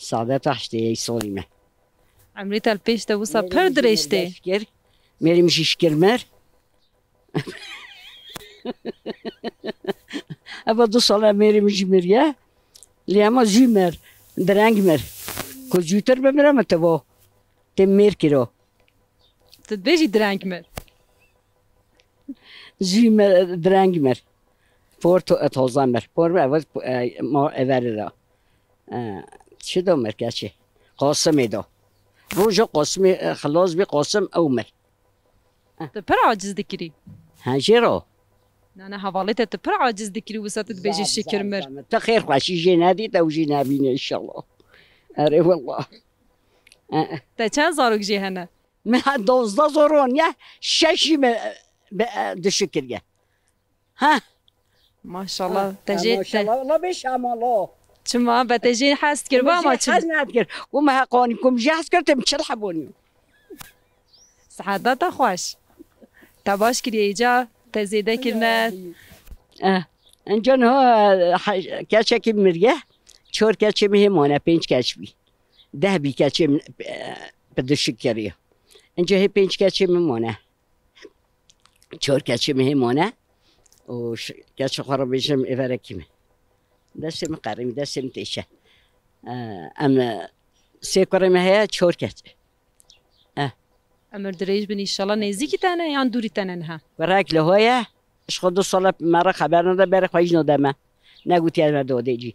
سعادت هشته سالیمه. عمری تل پیش تا وسا پر درشته. میریم شکر مر. اول 2 ساله میریم جمیریه. لیاما جمر درنگ مر. کجوتر بمیرم تو تم میر کرو. تدبیجی درنگ مر. جمر درنگ مر. فورت اتوزان مر. فور اول ما اولی چه دو مر کچه؟ قاسمی دو. روزا قاسمی خلاص بی قاسم او مر. تپر عاجز دکری. هنجرو. نه حوالی تپر عاجز دکری وسط تدبیجی شکر مر. تخیر خوشی جنادی تو جنابینه ان شاء الله. اره والله. تا چند زارو جی هنه؟ من 12 زارون یا 6 دشکریه. ها؟ ماشاءالله تجی. ماشاءالله الله بشامله. چما بتجی حست کر با ما چه؟ حست نکرد. وما قانی کم جهز کردم چه حبونی. سعادت خوش. تباش کری ایجا تزیده کرنه. اینجا نه کچه که میریه چهار کچه میهمانه 5 کچه بی 10 بی کچه بدشکریه. اینجا هی 5 کچه میمونه 4 کچه میهمانه و کچه خورا بیشم ایواره کیمه دستم قرمی دستم تیشه اما 3 کرمه هیا 4 کچه امر دریج بنی انشالله نزدیکی تنه یا دوری تنه نه برای لهویه اش خود 2 سال مرا خبر نده بره خواهیش ندمه نگوتی از من داده جی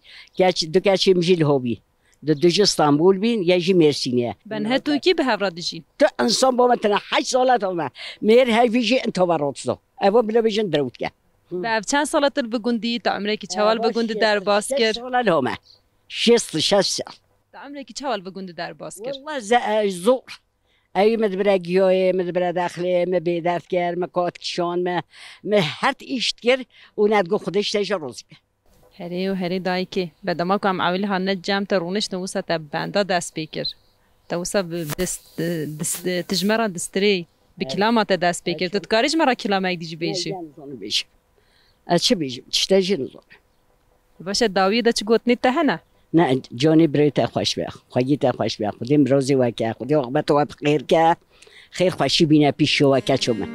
دو کچه میجیل هوبی دو جی استانبول بین یا جی مرسینیه بنه تو کی به هفراد دیجی تو انسان با من تنها 8 سالت هم میر هیچی انتظارات دو اول بلا بیشتر درود که به چند سالت بگوندی تا عمره کی چوال بگوندی در باز کرد 6 سال همه 6 سال تا عمره کی چوال بگوندی در باز کرد والله زور ای مدبر گیاه مدبر داخله مبیدات کرد مکات کشان هرت ایشت کرد و ندگو خودش تجربه هری و هری دایی که بدما کم اولی ها نجام ترونش نوسا تبنده دست بیکر توسا دست تجمرا دستری بکلامات دست بیکر تتکاریش مرا کلامه دیجی بیشی چه بیشی چشتاجی نزونه باشه داوی دا چه گوتنی تهنه نه جانی برای تا خوش بیا خواهی تا خوش بیا خودیم روزی وکه خودی وقت تو خیر که خیر خوشی بینه پیش شو وکه چومه